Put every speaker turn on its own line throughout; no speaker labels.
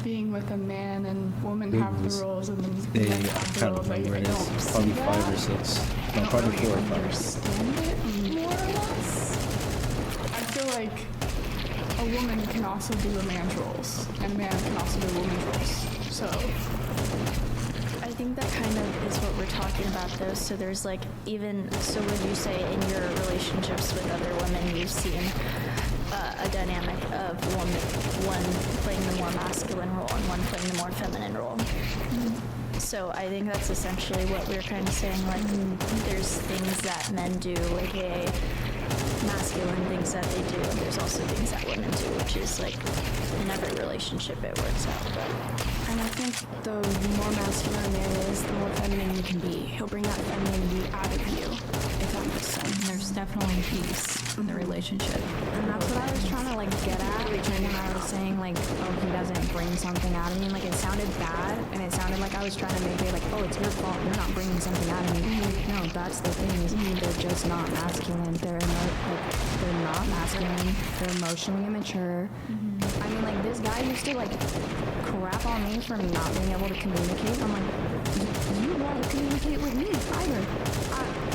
being with a man and woman have the roles and then
They,
men
I
have the
can't
roles.
remember,
I don't
it's
see
probably
that.
5 or 6.
I
No,
don't
probably
really
4 or 5.
understand it, more or less. I feel like a woman can also do a man's roles, and a man can also do a woman's roles. So
I think that kind of is what we're talking about, though. So there's like, so would you say in your relationships with other women, you've seen a dynamic of one playing the more masculine role and one playing the more feminine role? Mm-hmm. So I think that's essentially what we're kind of saying, like, there's things that men do, aka masculine things that they do, and there's also things that women do, which is like, in every relationship it works out.
And I think the more masculine a man is, the more feminine you can be. He'll bring that femininity out of you, if that makes sense.
There's definitely peace in the relationship.
And that's what I was trying to like get at when I was saying like, oh, he doesn't bring something out of me. Like it sounded bad, and it sounded like I was trying to make it like, oh, it's your fault. You're not bringing something out of me. No, that's the thing. Is they're just not masculine. They're not masculine. They're emotionally immature. I mean, like this guy used to like crap on me for not being able to communicate. I'm like, you won't communicate with me either.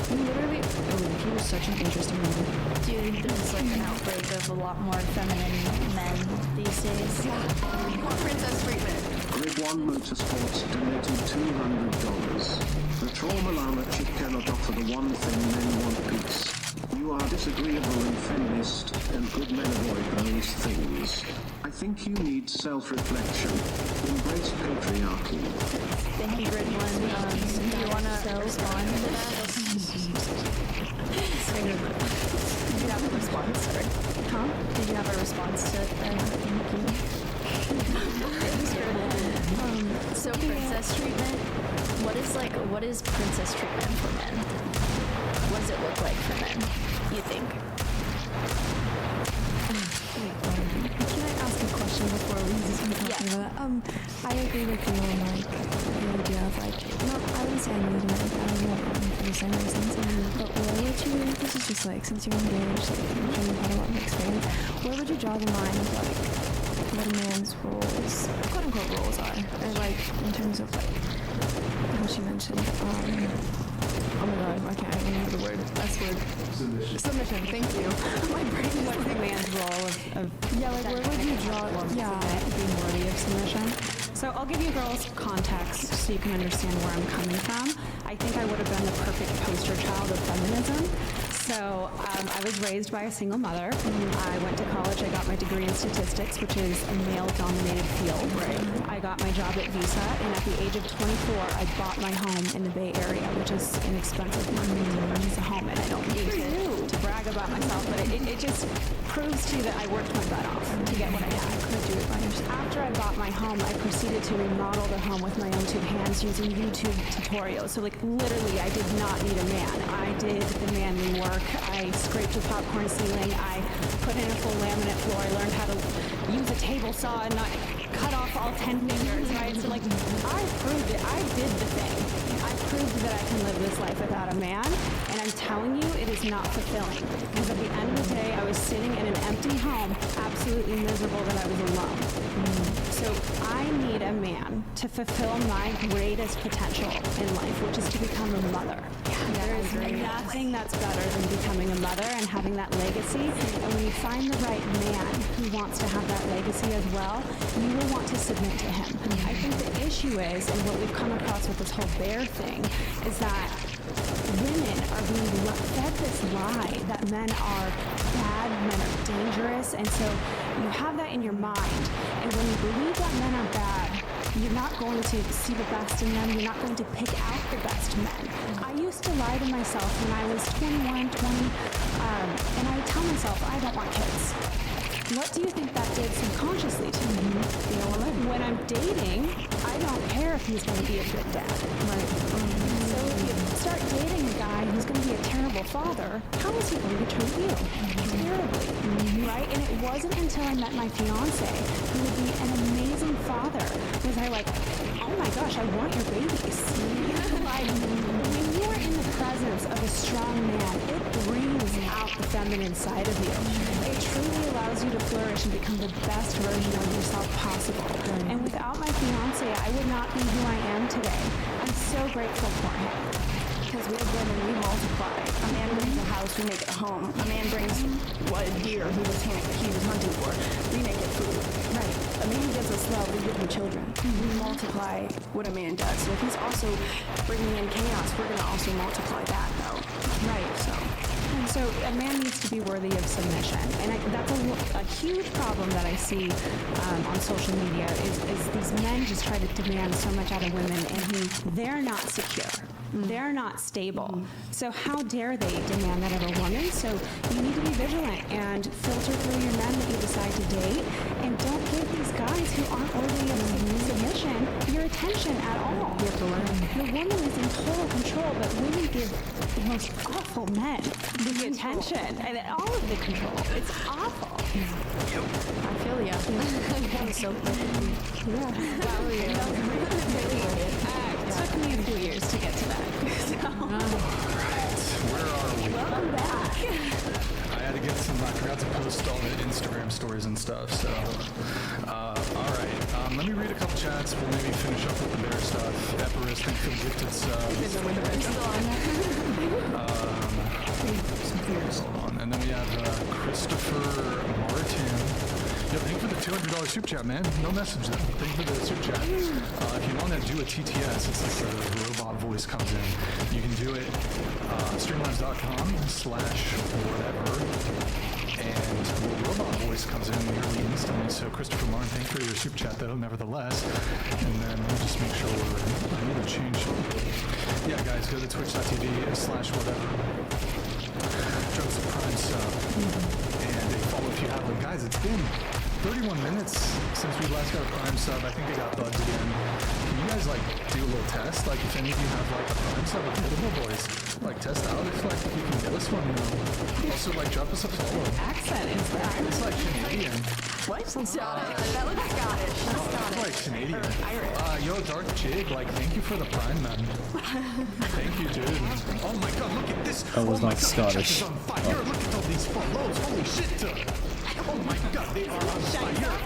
Literally, he was such an interesting man.
Do you think there's like an outbreak of a lot more feminine men these days?
More princess treatment.
Grid 1 Motorsports donated $200. The trauma llama chick cannot offer the one thing men want: peace. You are disagreeable and feminist, and good men avoid those things. I think you need self-reflection. Embrace patriarchy.
Thank you, Grid 1. Do you want to respond to that? Did you have a response? Or, Did you have a response to that? Thank you. So princess treatment, what is princess treatment for men? What does it look like for men, you think?
Can I ask a question before we start talking about that? I agree with you on like the idea of like, I wouldn't say I need to make that for the same reasons. But where would you, this is just like, since you're engaged, like I'm sure you've had a lot of experience, where would you draw the line of like what a man's roles, quote unquote roles are? Or like in terms of like how she mentioned, oh my god, I can't remember the word. S word. Submission. Thank you. My brain is
What's the man's role of
yeah, like where would you draw? Yeah,
being worthy of submission? So I'll give you girls context so you can understand where I'm coming from. I think I would have been the perfect poster child of feminism. So I was raised by a single mother. I went to college. I got my degree in statistics, which is a male-dominated field. Right. I got my job at Visa, and at the age of 24, I bought my home in the Bay Area, which is inexpensive money to purchase a home, and I don't need to brag about myself, but it just proves to you that I worked my butt off to get what I had. I could do it by yourself. After I bought my home, I proceeded to remodel the home with my own two hands using YouTube tutorials. So like literally, I did not need a man. I did the manly work. I scraped a popcorn ceiling. I put in a full laminate floor. I learned how to use a table saw and not cut off all 10 fingers, right? So like, I proved it. I did the thing. I proved that I can live this life without a man, and I'm telling you, it is not fulfilling. Because at the end of the day, I was sitting in an empty home, absolutely miserable that I was alone. So I need a man to fulfill my greatest potential in life, which is to become a mother. There is nothing that's better than becoming a mother and having that legacy. And when you find the right man who wants to have that legacy as well, you will want to submit to him. I think the issue is, and what we've come across with this whole bear thing, is that women are being fed this lie that men are bad, men are dangerous, and so you have that in your mind. And when you believe that men are bad, you're not going to see the best in them. You're not going to pick out the best men. I used to lie to myself when I was 21, 20, and I would tell myself, I don't want kids. What do you think that did subconsciously to me? You know, when I'm dating, I don't care if he's going to be a good dad. Right. So if you start dating a guy who's going to be a terrible father, how is he going to treat you? Terribly. Right? And it wasn't until I met my fiance, who would be an amazing father, was I like, oh my gosh, I want your babies. Like, when you are in the presence of a strong man, it brings out the feminine side of you. It truly allows you to flourish and become the best version of yourself possible. And without I would not be who I am today. I'm so grateful for him.
Because we have women, we multiply. A man brings a house, we make it a home. A man brings what, a deer he was hunting for. We make it food.
Right.
A man gives us love, we give him children. We multiply what a man does. So if he's also bringing in chaos, we're going to also multiply that, though.
Right. And so a man needs to be worthy of submission. And that's a huge problem that I see on social media is these men just try to demand so much out of women and they're not secure. They're not stable. So how dare they demand that of a woman? So you need to be vigilant and filter through your men that you decide to date, and don't give these guys who aren't worthy of submission your attention at all. You have to learn. The woman is in total control, but women give the most awful men the attention and all of the control. It's awful.
I feel ya. I'm so
Yeah. It took me a few years to get to that.
Where are we?
Welcome back.
I had to get some, I forgot to post all the Instagram stories and stuff, so. All right, let me read a couple chats. We'll maybe finish up with the bear stuff. Epirus, thank you for the gifted subs. Hold on. And then we have Christopher Martin. Yo, thank you for the $200 super chat, man. No message though. Thank you for the super chat. If you want to do a TTS, it's like the robot voice comes in. You can do it streamlabs.com/whatever. And the robot voice comes in nearly instantly. So Christopher Martin, thank you for your super chat though, nevertheless. And then let me just make sure I need to change something. Yeah, guys, go to twitch.tv/whatever. Joseph Prime sub. And a follow if you have one. Guys, it's been 31 minutes since we last got a Prime sub. I think it got bugged again. Can you guys like do a little test? Like if any of you have like a Prime sub with Unavailable boys, like test out if like if you can get us one, you know. Also like drop us a follow.
Accent is that?
It's like Canadian.
What? That looks Scottish.
It's like Canadian. Yo, Darth Jig, like thank you for the Prime, man. Thank you, dude. Oh my god, look at this.
That was not Scottish.
On fire. Look at all these follows. Holy shit. Oh my god, they are on fire.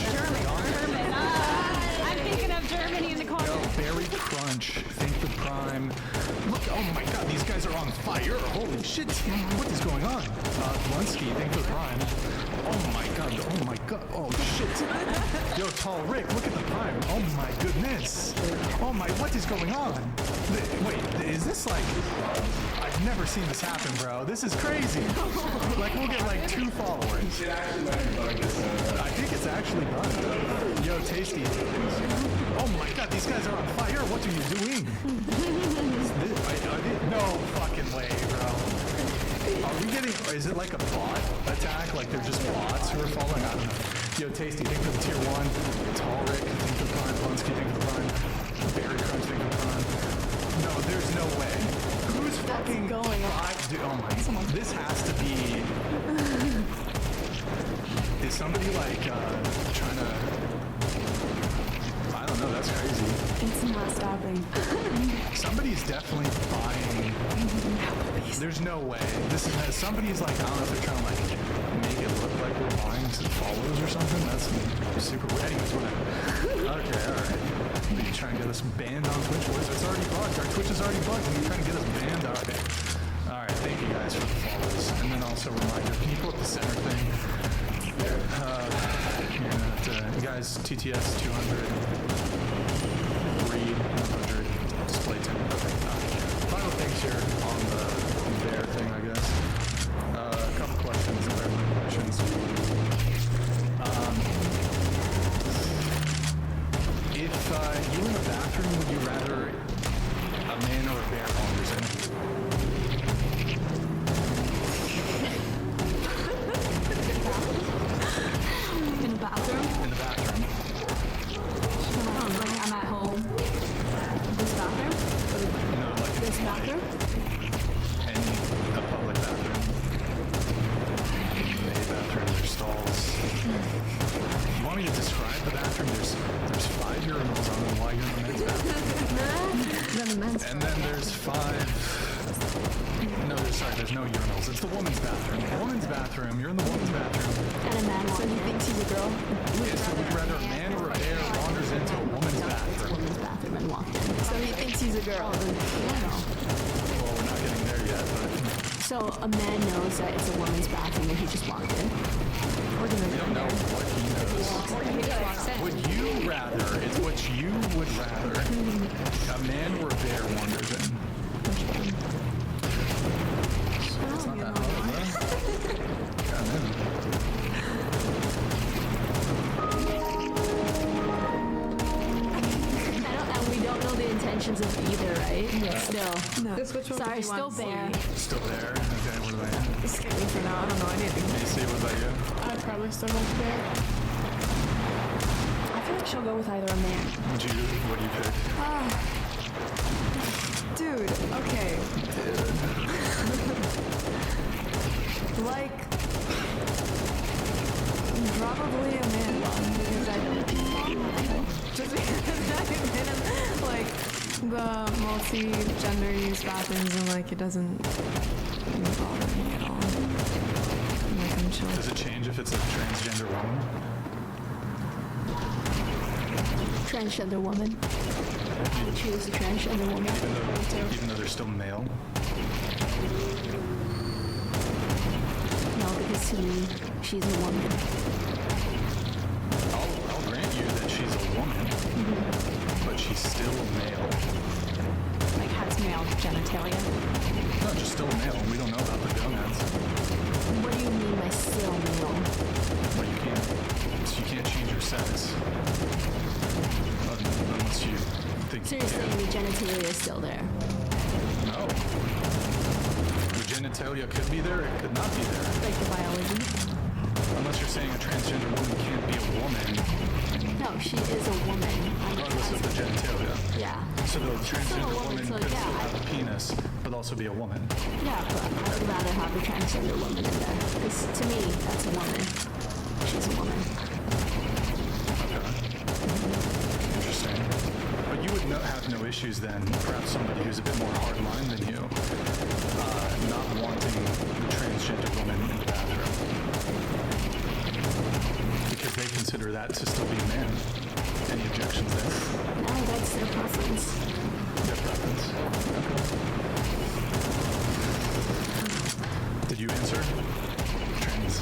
German. I'm thinking of Germany in the corner.
Yo, Berry Crunch, thank the Prime. Look, oh my god, these guys are on fire. Holy shit. What is going on? Blunsky, thank the Prime. Oh my god, oh shit. Yo, Tall Rick, look at the Prime. Oh my goodness. Oh my, what is going on? Wait, is this like... I've never seen this happen, bro. This is crazy. Like, we'll get like 2 followers. I think it's actually done. Yo, Tasty. Oh my god, these guys are on fire. What are you doing? No fucking way, bro. Are we getting... Is it like a bot attack? Like they're just bots who are following? I don't know. Yo, Tasty, think of the tier 1. Tall Rick, think of the Prime. Blunsky, think of the Prime. Berry Crunch, think of the Prime. No, there's no way. Who's fucking going on? Dude, oh my... This has to be... Is somebody like trying to... I don't know, that's crazy.
It's not stopping.
Somebody's definitely buying... There's no way. This is... Somebody's like, I don't know if they're trying to like make it look like we're buying some followers or something. That's super weird. Anyways, whatever. Okay, alright. Are you trying to get us banned on Twitch, boys? It's already bugged. Our Twitch is already bugged and you're trying to get us banned? Okay. Alright, thank you guys for the follows. And then also a reminder, can you pull up the center thing? You're gonna have to... Guys, TTS 200. Read 100. Display 10. Okay. Final things here on the bear thing, I guess. A couple questions, clarifying questions. If you were in a bathroom, would you rather a man or a bear wanders in?
In the bathroom?
In the bathroom.
Like I'm at home. This bathroom?
No, like
This bathroom?
a public bathroom. A bathroom, there's stalls. You want me to describe the bathroom? There's 5 urinals on them while you're in the men's bathroom. And then there's 5... No, there's no urinals. It's the woman's bathroom. The woman's bathroom. You're in the woman's bathroom.
And a man.
So he thinks he's a girl?
Yeah, so would you rather a man or a bear
So a man knows that it's a woman's bathroom and he just walked in.
We don't know what he knows.
He just walks in.
Would you rather, it's what you would rather, a man or a bear wanders in? It's not that hard, huh? Got in.
And we don't know the intentions of either, right?
Yeah.
Still.
No.
Sorry, still bear.
Still there? Okay, what about you?
It's scary for now. I don't know anything.
Macy, what about you?
I'd probably still go with bear.
I feel like she'll go with either a man.
Jude, what do you pick?
Dude, okay. Like, probably a man because just because I've been in like the multi-gender use bathrooms and like it doesn't bother me at all. Like I'm chill.
Does it change if it's a transgender woman?
Transgender woman. I would choose a transgender woman.
Even though they're still male?
No, because to me, she's a woman.
I'll grant you that she's a woman, but she's still a male.
Like has male genitalia.
No, just still a male. We don't know about the gonads.
What do you mean by still male?
But you can't change your sex. Unless you think
So
you
you're saying
can.
the genitalia is still there?
No. The genitalia could be there, it could not be there.
Like the biology?
Unless you're saying a transgender woman can't be a woman,
No, she is a woman.
regardless of the genitalia.
Yeah.
So the
Still a
transgender
woman,
woman
so
could
yeah,
still have a penis, but also be a woman.
Yeah, but I would rather have a transgender woman in there. Because to me, that's a woman. She's a woman.
Okay. Interesting. But you would have no issues then, perhaps somebody who's a bit more hardline than you, not wanting the transgender woman in the bathroom. Because they consider that to still be a man. Any objections there?
No, that's their preference.
Their preference. Okay. Did you answer? Trans.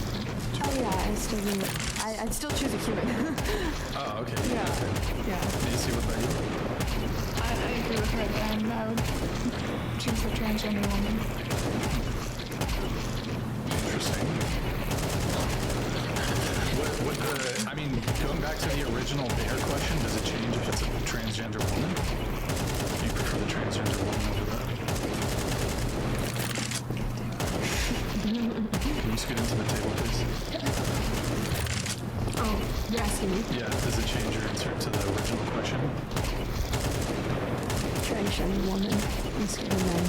Oh yeah, I'd still choose a human.
Oh, okay.
Yeah.
Macy, what about you?
I agree with her then. I would choose the transgender woman.
Interesting. I mean, going back to the original bear question, does it change if it's a transgender woman? Do you prefer the transgender woman over that? Can you scoot into the table, please?
Oh, you're asking me?
Yeah, does it change your answer to the original question?
Transgender woman. I'm scared of men.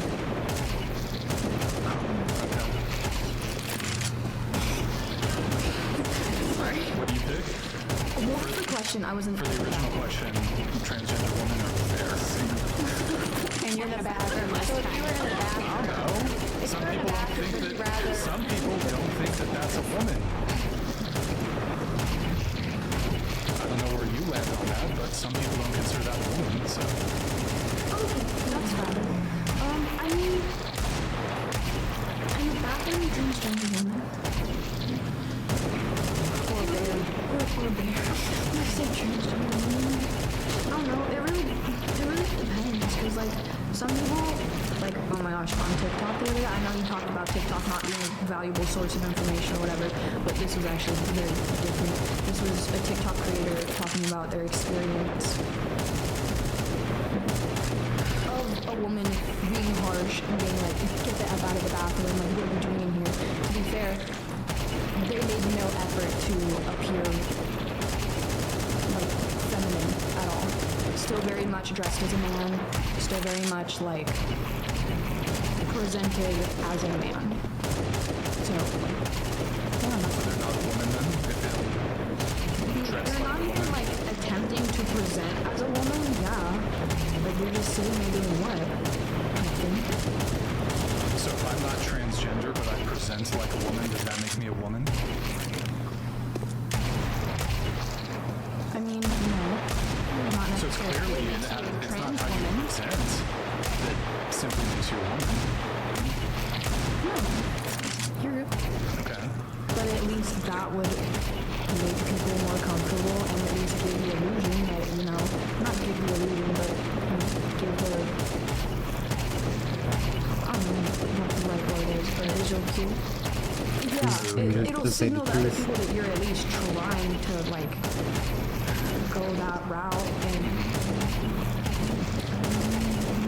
Okay.
Sorry.
What do you pick?
What was the question? I wasn't.
For the original question, transgender woman or bear?
And you're in a bathroom.
So if you were in a bathroom,
No. Some people don't think that. Some people don't think that that's a woman. I don't know where you land on that, but some people don't consider that a woman. So
that's fine. I mean, in the bathroom, transgender woman. Or bear. Or bear. I say transgender woman. I don't know. It really depends. Because, like, some people, like, oh my gosh, on TikTok the other day, I know you talked about TikTok not being a valuable source of information or whatever, but this was actually very different. This was a TikTok creator talking about their experience of a woman being harsh and being like, get the F out of the bathroom, like, what are you doing in here? To be fair, they made no effort to appear, like, feminine at all. Still very much dressed as a man, still very much, like, presented as a man. So, yeah,
so they're not a woman then? If they don't dress
they're
like
not
a
even,
woman?
like, attempting to present as a woman, yeah. Like, you're just sitting there doing what? Nothing.
So if I'm not transgender but I present like a woman, does that make me a woman?
I mean, no. Not
So it's clearly
necessarily.
it's not
Trans
how you
woman.
present that simply makes you a woman.
No,
You're good.
Okay.
But at least that would make people more comfortable and at least give the illusion that, you know, not give the illusion, but give the, I don't know what the right word is, but visual cue. Yeah, it'll signal to other people that you're at least trying to, like, go that route, and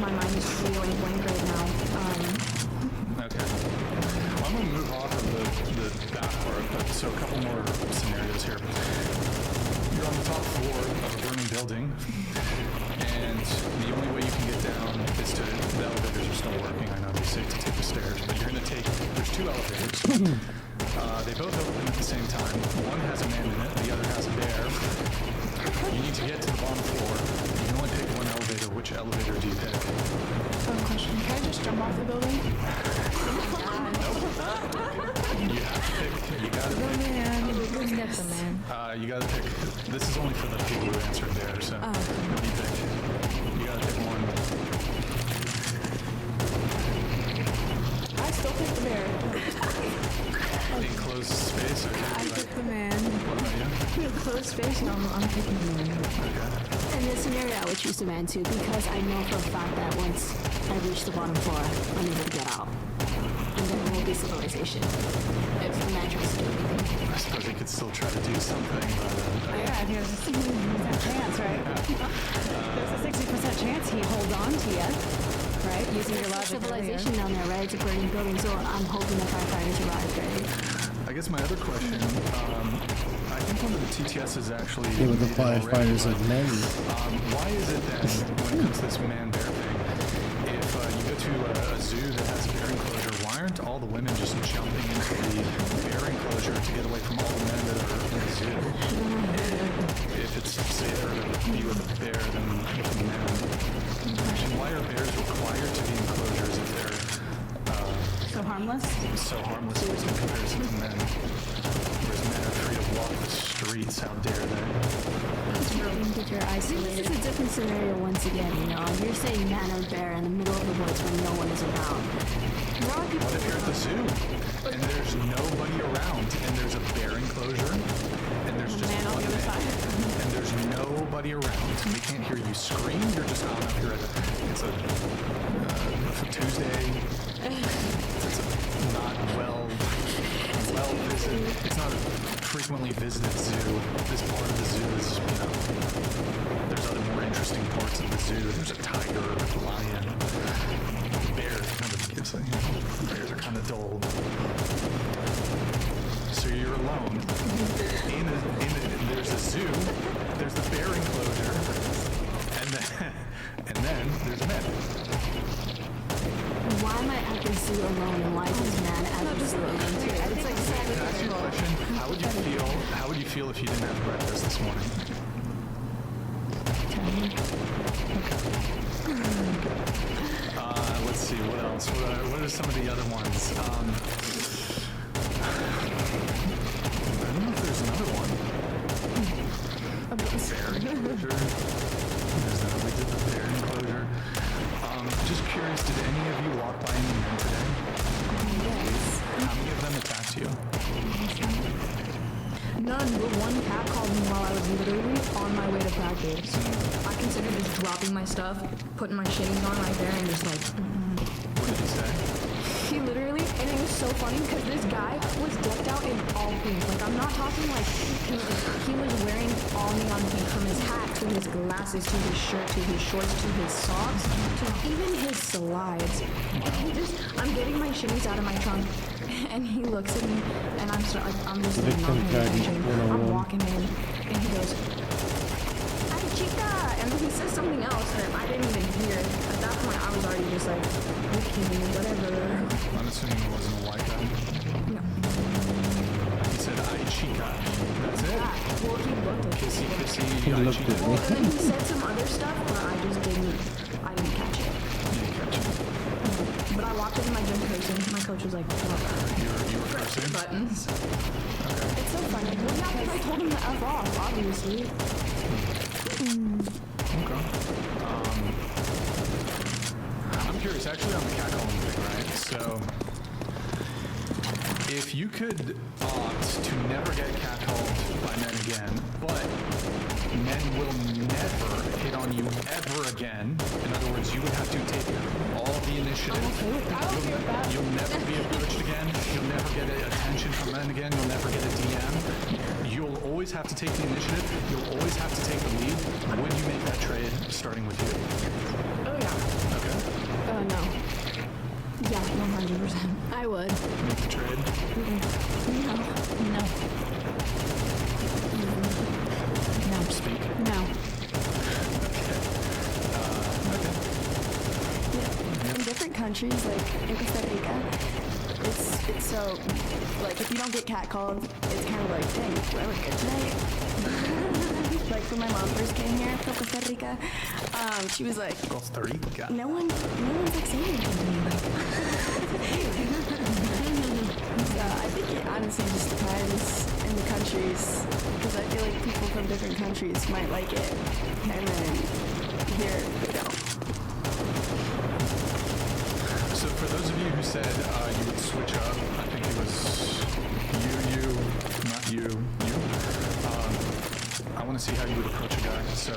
my mind is feeling blank right now.
Okay. Well, I'm going to move off of the back part, but so a couple more scenarios here. You're on the top floor of a burning building, and the only way you can get down is to, the elevators are still working. I know it'd be safe to take the stairs, but you're going to take, there's 2 elevators. They both open at the same time. One has a man in it, the other has a bear. You need to get to the bottom floor. You can only pick one elevator. Which elevator do you pick?
Question. Can I just jump off the building?
You have to pick. You gotta pick.
That's the man.
You gotta pick. This is only for the people who answered there, so what do you pick? You gotta pick one.
I still pick the bear.
Enclosed space. Okay.
I pick the man.
What about you?
Closed space, I'm picking the man.
Okay.
In this scenario, I would choose the man too, because I know for a fact that once I reach the bottom floor, I'm able to get out. And there will be civilization if the man tries to do anything.
I suppose he could still try to do something, but
Yeah, there's a 60% chance, right? There's a 60% chance he holds on to you, right? Using your
There's
logic earlier.
civilization down there, right? It's a burning building, so I'm hoping the firefighters arrive, right?
I guess my other question, I think one of the TTSs actually.
Yeah, but the
made it already,
firefighters
but,
are men.
Why is it that when it comes to this man-bear thing, if you go to a zoo that has a bear enclosure, why aren't all the women just jumping into the bear enclosure to get away from all the men that are in the zoo? If it's safer to be with a bear than with a man. And why are bears required to be enclosures if they're
So harmless?
so harmless in comparison to men? Whereas men are free to walk the streets, how dare they?
I think if you're
This
isolated,
is a different scenario once again, you know. You're saying man or bear in the middle of the woods when no one is around.
What if you're at the zoo and there's nobody around and there's a bear enclosure and there's just
man on
one
the other
man
side.
and there's nobody around? They can't hear you scream. You're just out up here at it's a Tuesday. It's a not well visited. It's not a frequently visited zoo. This part of the zoo is, you know, there's other more interesting parts of the zoo. There's a tiger, lion, bears. Bears are kind of dull. So you're alone. There's a zoo. There's the bear enclosure, and then there's men.
Why am I at the zoo alone and why is this man at the zoo alone too? It's like
Can I ask you a question? How would you feel? How would you feel if you didn't have breakfast this morning? Let's see. What else? What are some of the other ones? I don't know if there's another one. Bear enclosure. We did the bear enclosure. Just curious, did any of you walk by any men today?
yes.
How many of them attacked you?
None, but one cat called me while I was literally on my way to practice. I considered just dropping my stuff, putting my shitties on right there, and just like,
What did he say?
he literally, and it was so funny because this guy was decked out in all pink. Like, I'm not talking like, he was wearing all neon pink from his hat to his glasses to his shirt to his shorts to his socks to even his slides. And he just, I'm getting my shitties out of my trunk, and he looks at me, and I'm just like not paying attention. I'm walking in, and he goes, "Hi, chica," and then he says something else that I didn't even hear. At that point, I was already just like, okay, whatever.
I'm assuming it wasn't a white guy.
No.
He said, "Ay, chica." That's it.
Well, he looked at
Kissy, kissy,
He
ay,
looked
chica.
at
Well,
me.
and then he said some other stuff, but I just didn't catch it.
You didn't catch it.
But I walked into my gym cursing. My coach was like, "Well,
You were cursing?
buttons."
Okay.
It's so funny. Well, yeah, because I told him to F off, obviously.
Okay. I'm curious, actually, on the catcalling thing, right? So, if you could opt to never get catcalled by men again, but men will never hit on you ever again. In other words, you would have to take all the initiative. You'll never be approached again. You'll never get attention from men again. You'll never get a DM. You'll always have to take the initiative. You'll always have to take the lead. Would you make that trade starting with you?
Oh yeah.
Okay.
No.
Yeah, 100%.
I would.
Make the trade.
No.
No.
Speak.
No.
Okay.
In different countries, like in Costa Rica, it's so, like, if you don't get catcalled, it's kind of like, dang, do I look good tonight? Like, when my mom first came here from Costa Rica, she was like,
Costa Rica.
no one's like saying anything to me, like, so I think it honestly just depends in the countries, because I feel like people from different countries might like it, and then here they don't.
So for those of you who said you would switch up, I think it was not you. I want to see how you would approach a guy. So,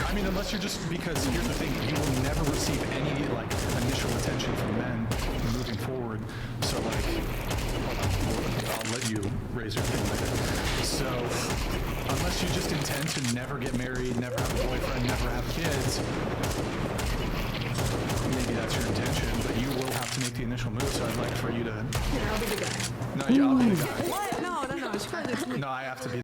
I mean, unless you're just, because here's the thing, you will never receive any like initial attention from men moving forward. So like, hold on, I'll let you raise your thing later. So, unless you just intend to never get married, never have a boyfriend, never have kids, maybe that's your intention, but you will have to make the initial move, so I'd like for you to...
Here, I'll be the guy.
No, I'll be the guy.
What? No.
No, I have to be